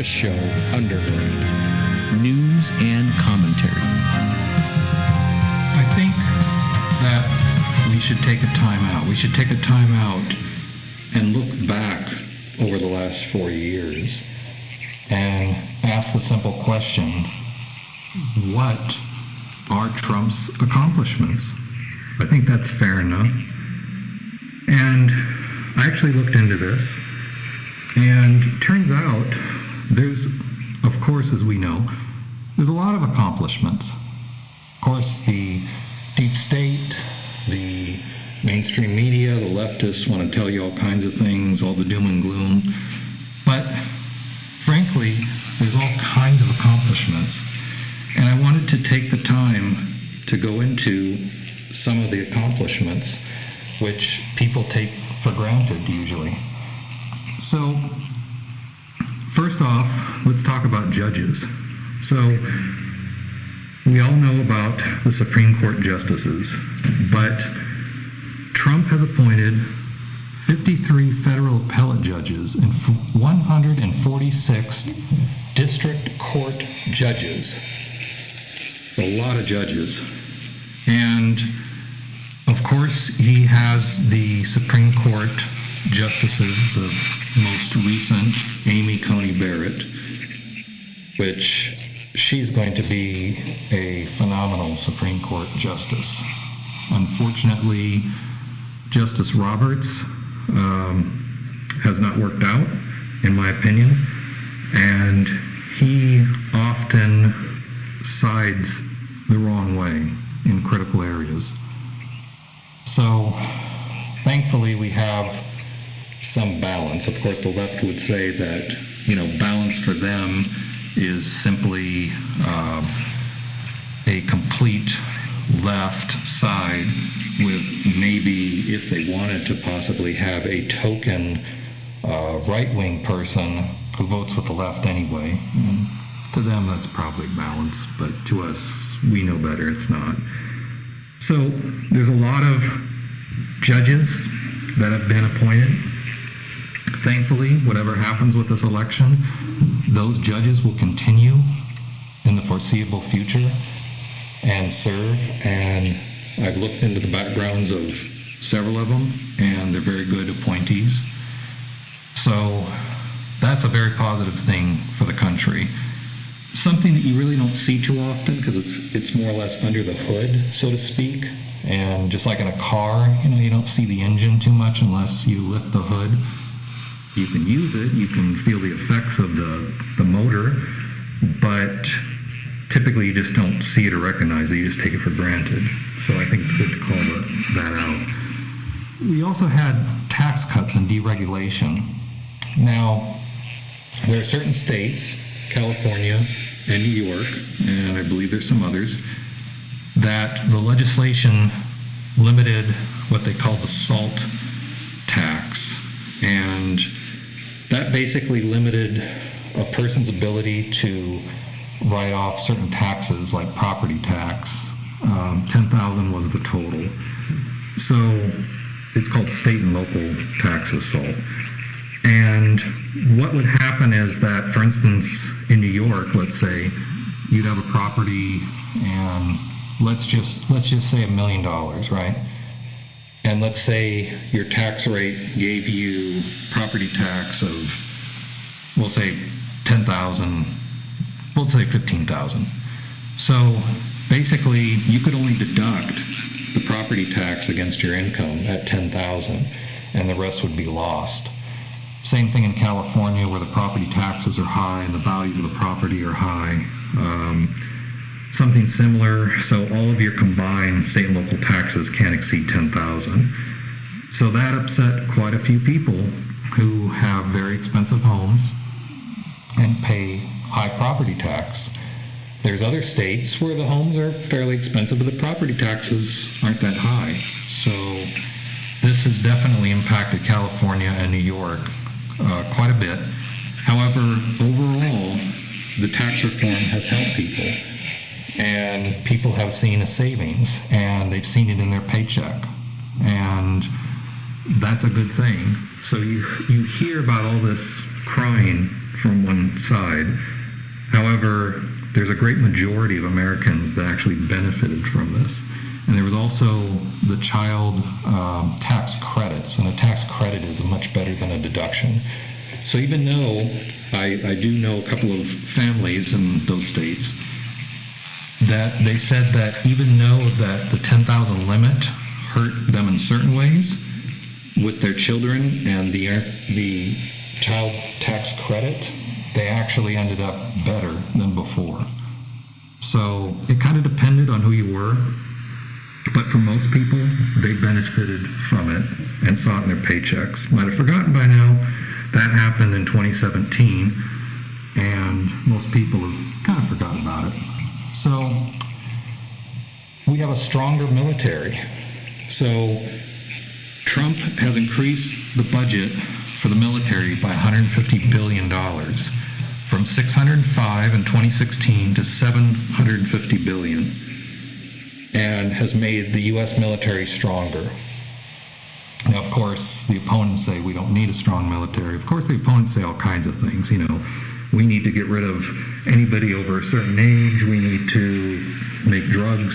Chris Show Underground. News and commentary. I think that we should take a time out. We should take a time out and look back over the last 4 years and ask the simple question, what are Trump's accomplishments? I think that's fair enough. And I actually looked into this, and it turns out there's, of course, as we know, there's a lot of accomplishments. Of course, the deep state, the mainstream media, the leftists want to tell you all kinds of things, all the doom and gloom. But frankly, there's all kinds of accomplishments. And I wanted to take the time to go into some of the accomplishments which people take for granted usually. So, first off, let's talk about judges. So, we all know about the Supreme Court justices, but Trump has appointed 53 federal appellate judges and 146 district court judges. A lot of judges. And of course, he has the Supreme Court justices, the most recent, Amy Coney Barrett, which she's going to be a phenomenal Supreme Court justice. Unfortunately, Justice Roberts has not worked out, in my opinion, and he often sides the wrong way in critical areas. So, thankfully, we have some balance. Of course, the left would say that, balance for them is simply a complete left side with maybe, if they wanted to possibly have a token right-wing person who votes with the left anyway. And to them, that's probably balanced, but to us, we know better, it's not. So there's a lot of judges that have been appointed. Thankfully, whatever happens with this election, those judges will continue in the foreseeable future and serve. And I've looked into the backgrounds of several of them, and they're very good appointees. So that's a very positive thing for the country. Something that you really don't see too often because it's more or less under the hood, so to speak. And just like in a car, you don't see the engine too much unless you lift the hood. You can use it, you can feel the effects of the motor, but typically you just don't see it or recognize it, you just take it for granted. So I think it's good to call that out. We also had tax cuts and deregulation. Now, there are certain states, California and New York, and I believe there's some others, that the legislation limited what they call the SALT tax. And that basically limited a person's ability to write off certain taxes like property tax. 10,000 was the total. So it's called state and local taxes, SALT. And what would happen is that, for instance, in New York, let's say, you'd have a property and let's just say $1 million, right? And let's say your tax rate gave you property tax of, we'll say 10,000, we'll say 15,000. So basically, you could only deduct the property tax against your income at 10,000, and the rest would be lost. Same thing in California, where the property taxes are high and the values of the property are high. Something similar, so all of your combined state and local taxes can't exceed 10,000. So that upset quite a few people who have very expensive homes and pay high property tax. There's other states where the homes are fairly expensive, but the property taxes aren't that high. So this has definitely impacted California and New York quite a bit. However, overall, the tax reform has helped people. And people have seen a savings, and they've seen it in their paycheck. And that's a good thing. So you hear about all this crying from one side. However, there's a great majority of Americans that actually benefited from this. And there was also the child tax credits, and a tax credit is much better than a deduction. So even though I do know a couple of families in those states that they said that even though that the 10,000 limit hurt them in certain ways with their children and the child tax credit, they actually ended up better than before. So it kind of depended on who you were. But for most people, they benefited from it and saw it in their paychecks. Might have forgotten by now, that happened in 2017, and most people have kind of forgotten about it. So we have a stronger military. So Trump has increased the budget for the military by $150 billion, from $605 in 2016 to $750 billion. And has made the U.S. military stronger. Now, of course, the opponents say we don't need a strong military. Of course, the opponents say all kinds of things. You know, we need to get rid of anybody over a certain age. We need to make drugs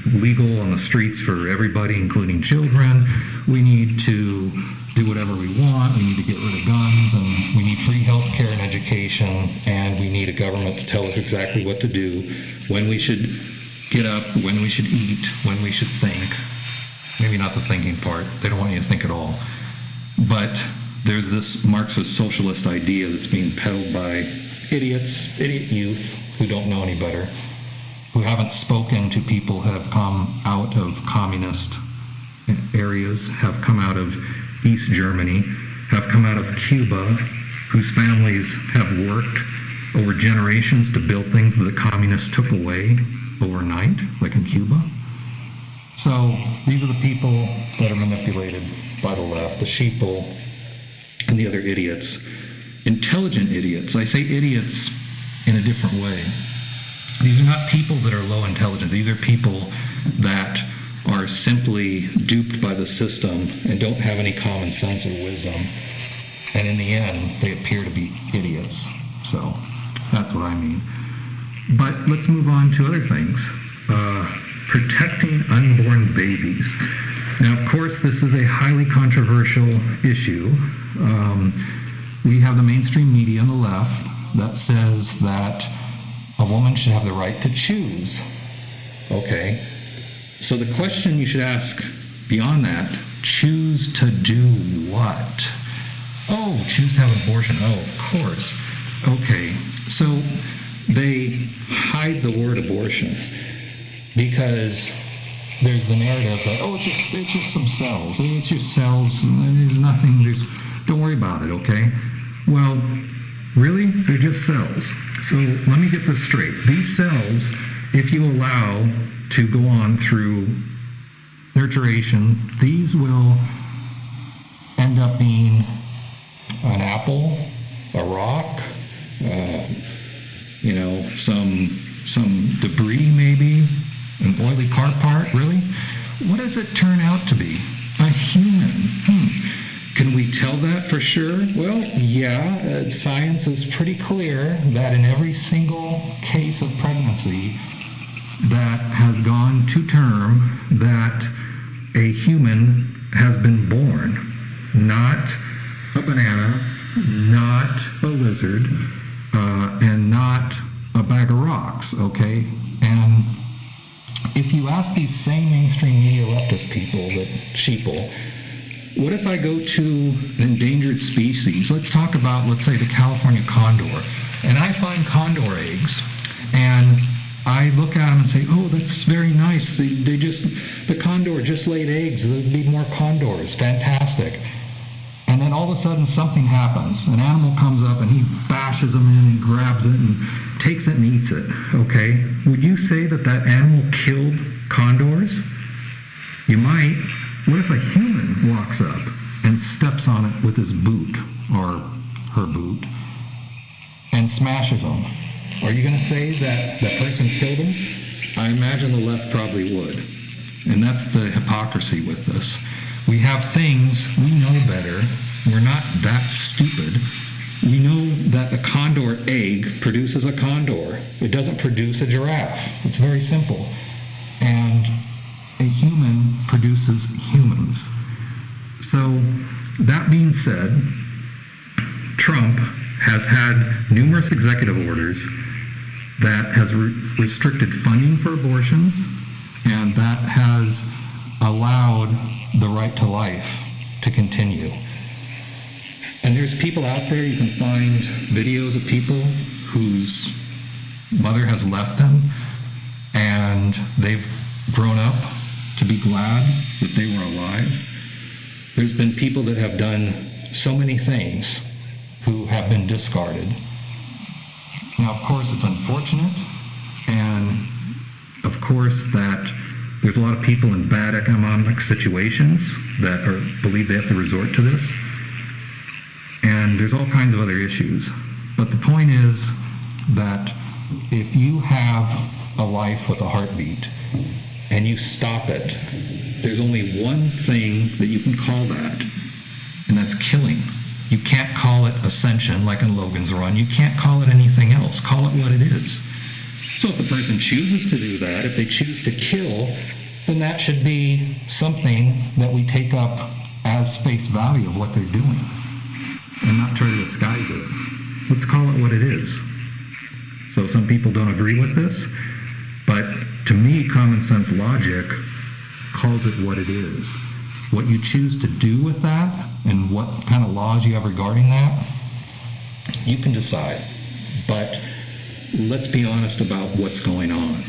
legal on the streets for everybody, including children. We need to do whatever we want. We need to get rid of guns, and we need free health care and education, and we need a government to tell us exactly what to do, when we should get up, when we should eat, when we should think. Maybe not the thinking part. They don't want you to think at all. But there's this Marxist socialist idea that's being peddled by idiot youth who don't know any better, who haven't spoken to people who have come out of communist areas, have come out of East Germany, have come out of Cuba, whose families have worked over generations to build things that the communists took away overnight, like in Cuba. So these are the people that are manipulated by the left, the sheeple and the other idiots. Intelligent idiots. I say idiots in a different way. These are not people that are low intelligence. These are people that are simply duped by the system and don't have any common sense or wisdom. And in the end, they appear to be idiots. So that's what I mean. But let's move on to other things. Protecting unborn babies. Now, of course, this is a highly controversial issue. We have the mainstream media on the left that says that a woman should have the right to choose. Okay. So the question you should ask beyond that, choose to do what? Oh, choose to have an abortion. Oh, of course. Okay. So they hide the word abortion because there's the narrative that, oh, it's just some cells. It's just cells. There's nothing. Don't worry about it, okay? Well, really? They're just cells. So let me get this straight. These cells, if you allow to go on through nurturation, these will end up being an apple, a rock, some debris maybe, an oily car part, really? What does it turn out to be? A human. Can we tell that for sure? Well, yeah, science is pretty clear that in every single case of pregnancy that has gone to term, that a human has been born, not a banana, not a lizard, and not a bag of rocks, okay? And if you ask these same mainstream media leftist people, that sheeple, what if I go to an endangered species? Let's talk about, let's say, the California condor, and I find condor eggs, and I look at them and say, oh, that's very nice. The condor just laid eggs. There'd be more condors. Fantastic. And then all of a sudden something happens. An animal comes up and he bashes them in and grabs it and takes it and eats it. Okay? Would you say that animal killed condors? You might. What if a human walks up and steps on it with his boot or her boot and smashes them? Are you going to say that the person killed him? I imagine the left probably would. And that's the hypocrisy with this. We have things, we know better. We're not that stupid. We know that a condor egg produces a condor. It doesn't produce a giraffe. It's very simple. And a human produces humans. So, that being said, Trump has had numerous executive orders that has restricted funding for abortions, and that has allowed the right to life to continue. And there's people out there, you can find videos of people whose mother has left them, and they've grown up to be glad that they were alive. There's been people that have done so many things who have been discarded. Now, of course, it's unfortunate, and of course that there's a lot of people in bad economic situations that believe they have to resort to this, and there's all kinds of other issues. But the point is that if you have a life with a heartbeat and you stop it, there's only one thing that you can call that, and that's killing. You can't call it ascension like in Logan's Run. You can't call it anything else. Call it what it is. So if the person chooses to do that, if they choose to kill, then that should be something that we take up as face value of what they're doing and not try to disguise it. Let's call it what it is. So some people don't agree with this, but to me, common sense logic calls it what it is. What you choose to do with that and what kind of laws you have regarding that, you can decide. But let's be honest about what's going on.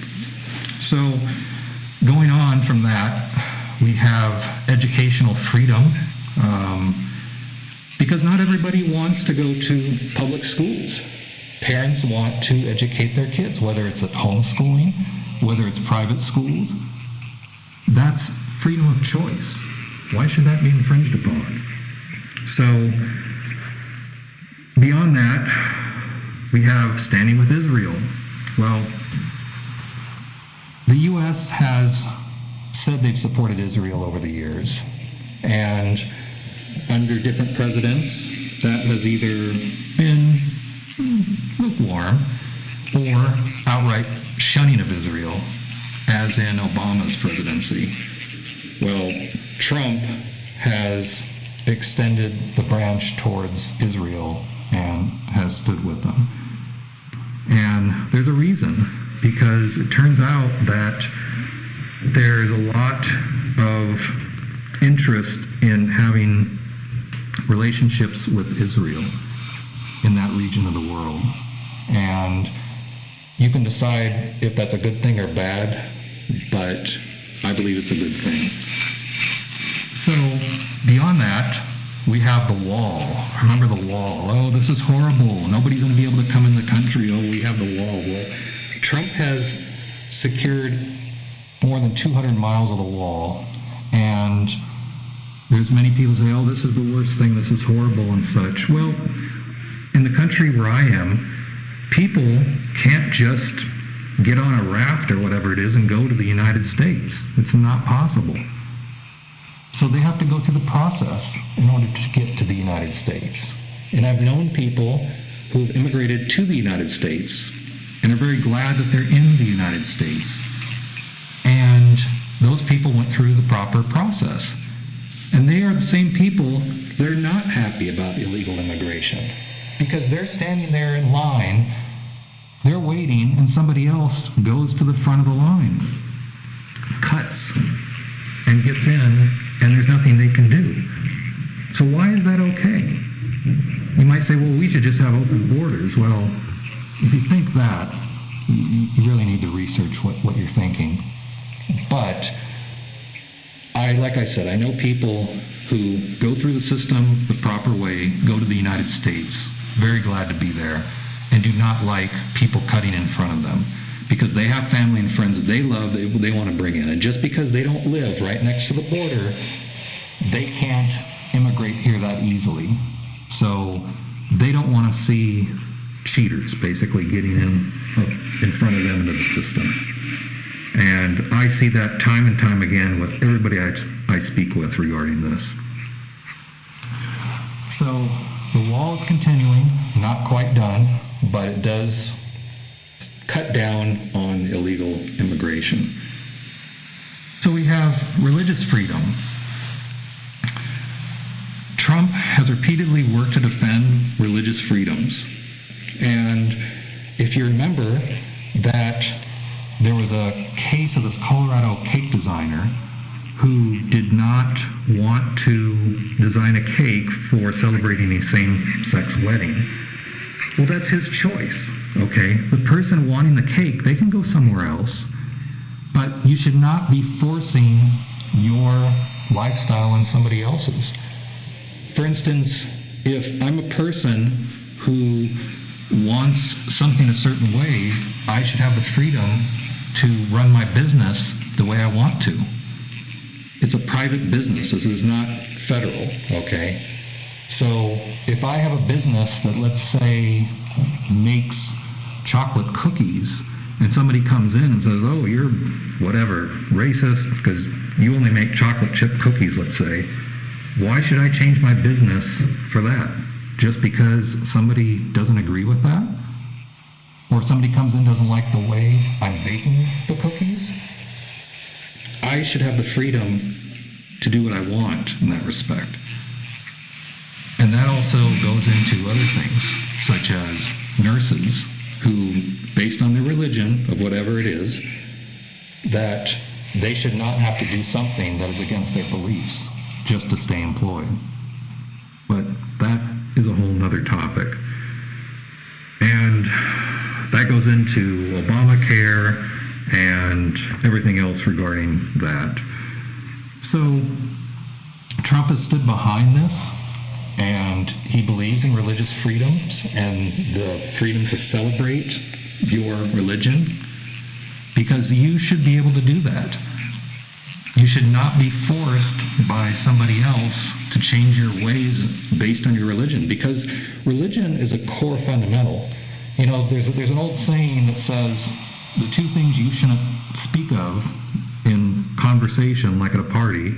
So going on from that, we have educational freedom, because not everybody wants to go to public schools. Parents want to educate their kids, whether it's at homeschooling, whether it's private schools. That's freedom of choice. Why should that be infringed upon? So, beyond that, we have standing with Israel. Well, the U.S. has said they've supported Israel over the years, and under different presidents, that has either been lukewarm or outright shunning of Israel, as in Obama's presidency. Well, Trump has extended the branch towards Israel and has stood with them. And there's a reason, because it turns out that there's a lot of interest in having relationships with Israel in that region of the world. And you can decide if that's a good thing or bad, but I believe it's a good thing. So, beyond that, we have the wall. Remember the wall. Oh, this is horrible. Nobody's going to be able to come in the country. Oh, we have the wall. Well, Trump has secured more than 200 miles of the wall, and there's many people say, oh, this is the worst thing, this is horrible and such. Well, in the country where I am, people can't just get on a raft or whatever it is and go to the United States. It's not possible. So they have to go through the process in order to get to the United States. And I've known people who've immigrated to the United States and are very glad that they're in the United States. And those people went through the proper process. And they are the same people that are not happy about illegal immigration, because they're standing there in line, they're waiting, and somebody else goes to the front of the line, cuts, and gets in, and there's nothing they can do. So why is that okay? You might say, well, we should just have open borders. Well, if you think that, you really need to research what you're thinking. But like I said, I know people who go through the system the proper way, go to the United States, very glad to be there, and do not like people cutting in front of them, because they have family and friends that they love, they want to bring in. And just because they don't live right next to the border, they can't immigrate here that easily. So they don't want to see cheaters basically getting in front of them into the system. And I see that time and time again with everybody I speak with regarding this. So the wall is continuing, not quite done, but it does cut down on illegal immigration. So we have religious freedom. Trump has repeatedly worked to defend religious freedoms. And if you remember that there was a case of this Colorado cake designer who did not want to design a cake for celebrating a same-sex wedding. Well, that's his choice, okay? The person wanting the cake, they can go somewhere else, but you should not be forcing your lifestyle on somebody else's. For instance, if I'm a person who wants something a certain way, I should have the freedom to run my business the way I want to. It's a private business. This is not federal, okay? So if I have a business that, let's say, makes chocolate cookies, and somebody comes in and says, oh, you're whatever, racist, because you only make chocolate chip cookies, let's say, why should I change my business for that? Just because somebody doesn't agree with that? Or somebody comes in and doesn't like the way I'm baking the cookies? I should have the freedom to do what I want in that respect. And that also goes into other things, such as nurses who, based on their religion of whatever it is, that they should not have to do something that is against their beliefs just to stay employed. But that is a whole nother topic. And that goes into Obamacare and everything else regarding that. So Trump has stood behind this, and he believes in religious freedoms and the freedom to celebrate your religion, because you should be able to do that. You should not be forced by somebody else to change your ways based on your religion, because religion is a core fundamental. You know, there's an old saying that says the two things you shouldn't speak of in conversation, like at a party,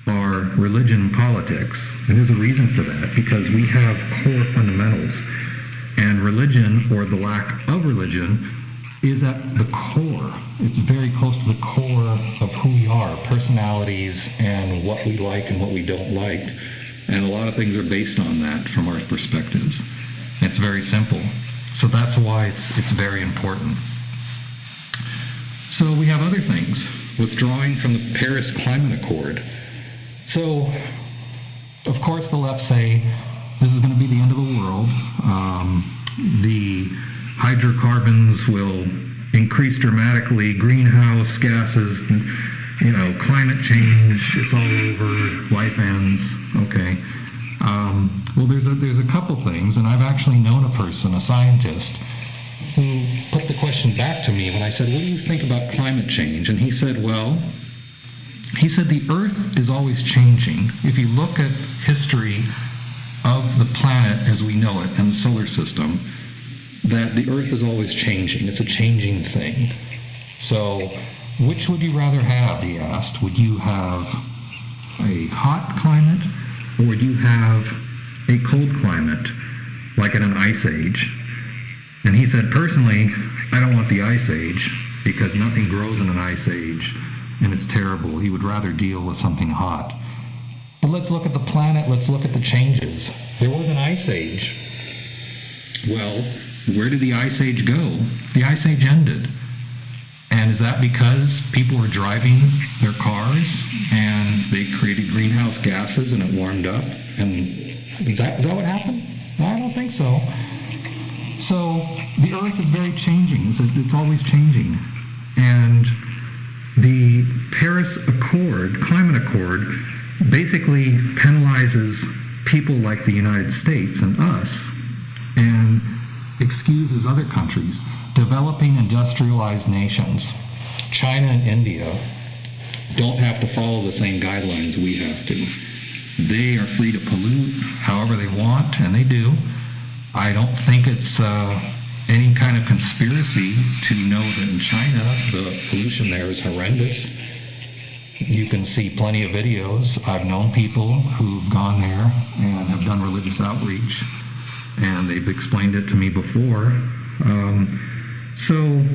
are religion and politics. And there's a reason for that, because we have core fundamentals. And religion, or the lack of religion, is at the core. It's very close to the core of who we are, personalities, and what we like and what we don't like. And a lot of things are based on that from our perspectives. It's very simple. So that's why it's very important. So we have other things. Withdrawing from the Paris Climate Accord. So, of course, the left say this is going to be the end of the world. The hydrocarbons will increase dramatically. Greenhouse gases, climate change. It's all over. Life ends. Okay. Well, there's a couple things, and I've actually known a person, a scientist, who put the question back to me when I said, what do you think about climate change? And he said, the Earth is always changing. If you look at history of the planet as we know it and the solar system, that the Earth is always changing. It's a changing thing. So which would you rather have, he asked. Would you have a hot climate, or would you have a cold climate, like in an ice age? And he said, personally, I don't want the ice age, because nothing grows in an ice age, and it's terrible. He would rather deal with something hot. But let's look at the planet. Let's look at the changes. There was an ice age. Well, where did the ice age go? The ice age ended. And is that because people were driving their cars and they created greenhouse gases and it warmed up? And is that what happened? No, I don't think so. So the Earth is very changing. It's always changing. And the Paris Accord, Climate Accord, basically penalizes people like the United States and us, and excuses other countries, developing industrialized nations. China and India don't have to follow the same guidelines we have to. They are free to pollute however they want, and they do. I don't think it's any kind of conspiracy to know that in China the pollution there is horrendous. You can see plenty of videos. I've known people who've gone there and have done religious outreach, and they've explained it to me before. So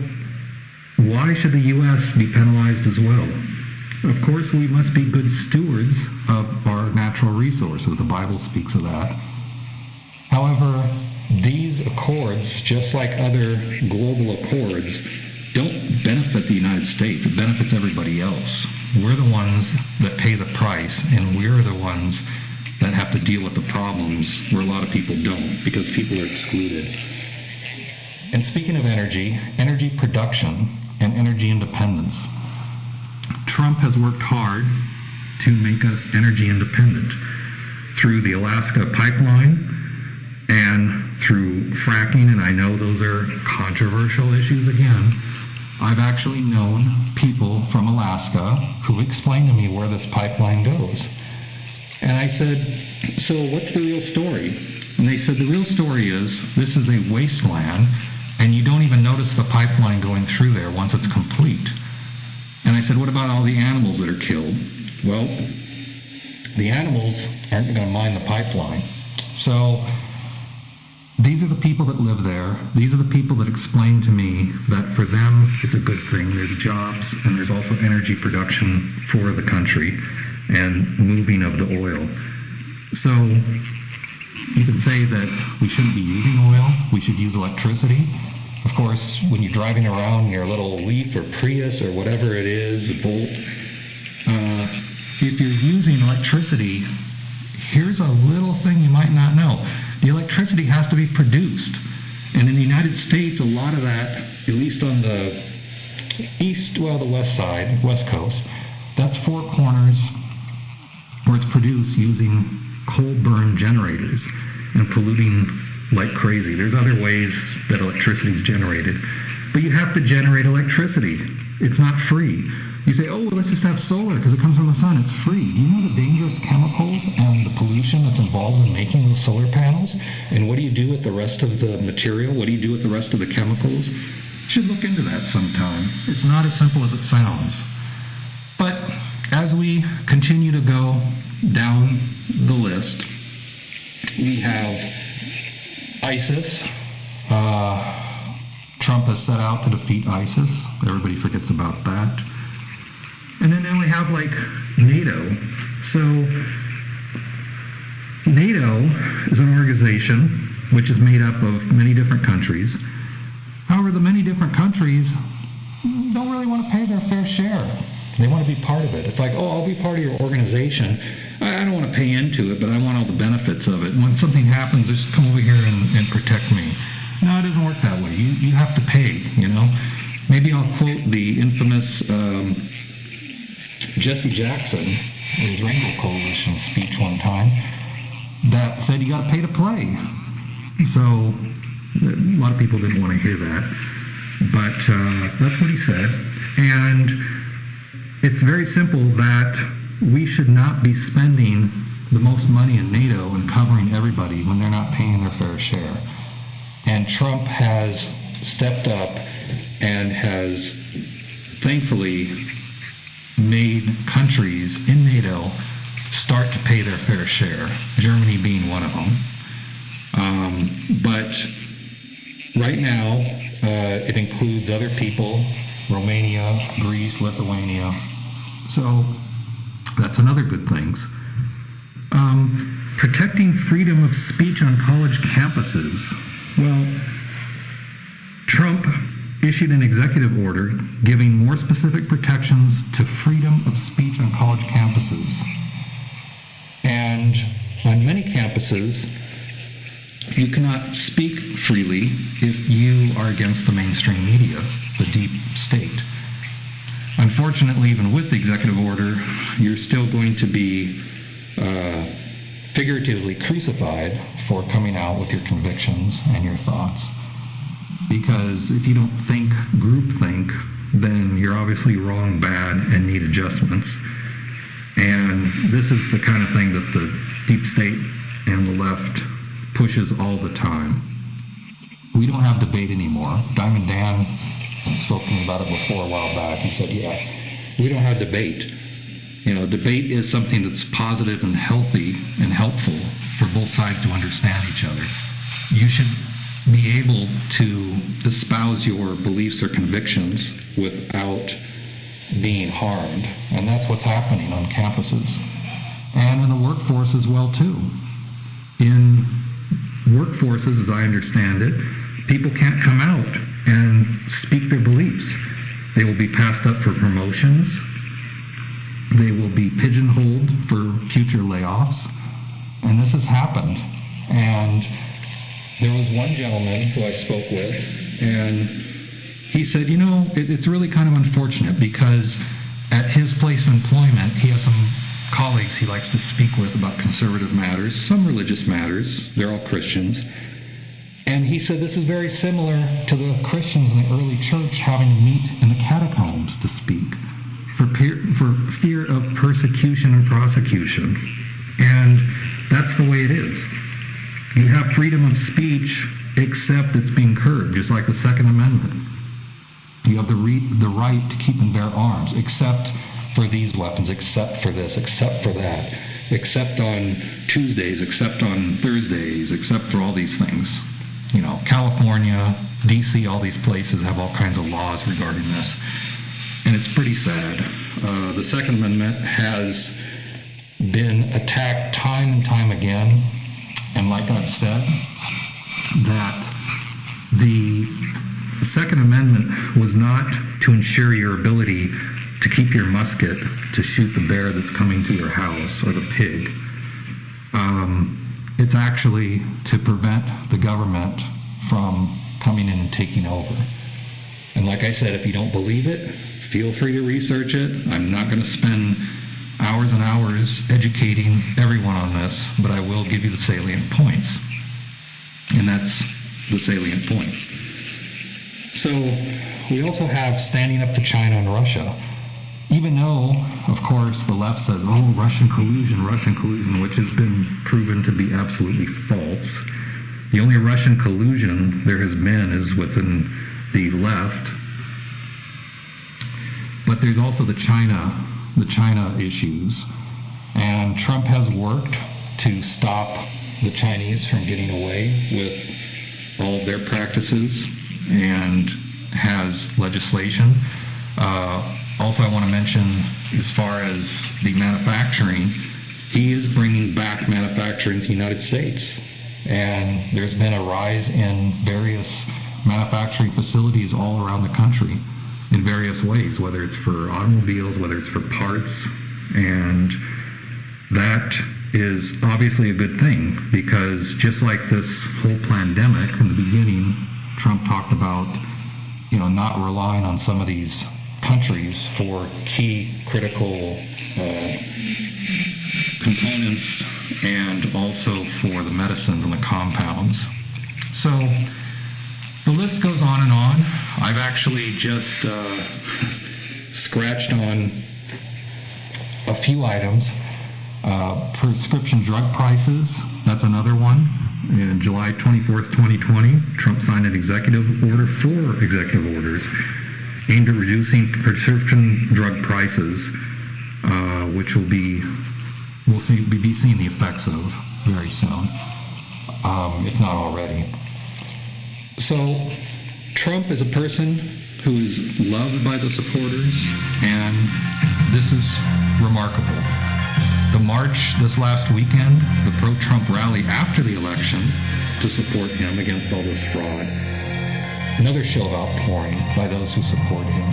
why should the U.S. be penalized as well? Of course, we must be good stewards of our natural resources. The Bible speaks of that. However, these accords, just like other global accords, don't benefit the United States. It benefits everybody else. We're the ones that pay the price, and we're the ones that have to deal with the problems where a lot of people don't, because people are excluded. And speaking of energy production and energy independence, Trump has worked hard to make us energy independent through the Alaska pipeline and through fracking, and I know those are controversial issues again. I've actually known people from Alaska who explained to me where this pipeline goes. And I said, so what's the real story? And they said, the real story is this is a wasteland, and you don't even notice the pipeline going through there once it's complete. And I said, what about all the animals that are killed? Well, the animals aren't going to mine the pipeline. So these are the people that live there. These are the people that explain to me that for them it's a good thing. There's jobs, and there's also energy production for the country and moving of the oil. So you could say that we shouldn't be using oil. We should use electricity. Of course, when you're driving around in your little Leaf or Prius or whatever it is, a Bolt, if you're using electricity, here's a little thing you might not know. The electricity has to be produced. And in the United States, a lot of that, at least on the the west side, west coast, that's Four Corners, where it's produced using coal burn generators and polluting like crazy. There's other ways that electricity is generated, but you have to generate electricity. It's not free. You say, oh, well, let's just have solar because it comes from the sun. It's free. Do you know the dangerous chemicals and the pollution that's involved in making those solar panels? And what do you do with the rest of the material? What do you do with the rest of the chemicals? You should look into that sometime. It's not as simple as it sounds. But as we continue to go down the list, we have ISIS. Trump has set out to defeat ISIS. Everybody forgets about that. And then we have like NATO. So NATO is an organization which is made up of many different countries. However, the many different countries don't really want to pay their fair share. They want to be part of it. It's like, oh, I'll be part of your organization. I don't want to pay into it, but I want all the benefits of it. When something happens, just come over here and protect me. No, it doesn't work that way. You have to pay, you know. Maybe I'll quote the infamous Jesse Jackson in his Rainbow Coalition speech one time that said you got to pay to play. So a lot of people didn't want to hear that, but that's what he said. And it's very simple that we should not be spending the most money in NATO and covering everybody when they're not paying their fair share. And Trump has stepped up and has thankfully made countries in NATO start to pay their fair share, Germany being one of them. But right now, it includes other people, Romania, Greece, Lithuania. So that's another good thing. Protecting freedom of speech on college campuses. Well, Trump issued an executive order giving more specific protections to freedom of speech on college campuses. And on many campuses, you cannot speak freely if you are against the mainstream media, the deep state. Unfortunately, even with the executive order, you're still going to be figuratively crucified for coming out with your convictions and your thoughts. Because if you don't think groupthink, then you're obviously wrong, bad, and need adjustments. And this is the kind of thing that the deep state and the left pushes all the time. We don't have debate anymore. Diamond Dan spoke to me about it before a while back. He said, yeah, we don't have debate. Debate is something that's positive and healthy and helpful for both sides to understand each other. You should be able to espouse your beliefs or convictions without being harmed, and that's what's happening on campuses and in the workforce as well too. In workforces, as I understand it, people can't come out and speak their beliefs. They will be passed up for promotions. They will be pigeonholed for future layoffs, and this has happened. And there was one gentleman who I spoke with, and he said, it's really kind of unfortunate because at his place of employment, he has some colleagues he likes to speak with about conservative matters, some religious matters. They're all Christians. And he said this is very similar to the Christians in the early church having to meet in the catacombs to speak for fear of persecution and prosecution. And that's the way it is. You have freedom of speech, except it's being curbed, just like the Second Amendment. You have the right to keep and bear arms, except for these weapons, except for this, except for that, except on Tuesdays, except on Thursdays, except for all these things. California, D.C., all these places have all kinds of laws regarding this. And it's pretty sad. The Second Amendment has been attacked time and time again. And like I've said, that the Second Amendment was not to ensure your ability to keep your musket to shoot the bear that's coming to your house or the pig. It's actually to prevent the government from coming in and taking over. And like I said, if you don't believe it, feel free to research it. I'm not going to spend hours and hours educating everyone on this, but I will give you the salient points. And that's the salient point. So we also have standing up to China and Russia. Even though, of course, the left says, Russian collusion, which has been proven to be absolutely false. The only Russian collusion there has been is within the left. But there's also the China issues. And Trump has worked to stop the Chinese from getting away with all of their practices and has legislation. Also, I want to mention, as far as the manufacturing, he is bringing back manufacturing to the United States. And there's been a rise in various manufacturing facilities all around the country in various ways, whether it's for automobiles, whether it's for parts. And that is obviously a good thing, because just like this whole pandemic in the beginning, Trump talked about, not relying on some of these countries for key critical components and also for the medicines and the compounds. So the list goes on and on. I've actually just scratched on a few items. Prescription drug prices, that's another one. In July 24th, 2020, Trump signed an executive order, 4 executive orders, aimed at reducing prescription drug prices, which we'll be seeing the effects of very soon, if not already. So Trump is a person who is loved by the supporters, and this is remarkable. The march this last weekend, the pro-Trump rally after the election to support him against all this fraud, another show of outpouring by those who support him.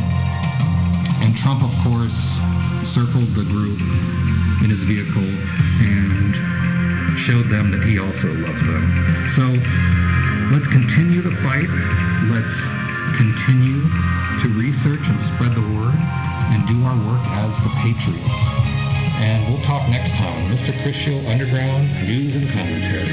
And Trump, of course, circled the group in his vehicle and showed them that he also loves them. So let's continue the fight. Let's continue to research and spread the word and do our work as the patriots. And we'll talk next time. Mr. Chris Show, Underground News and Commentary.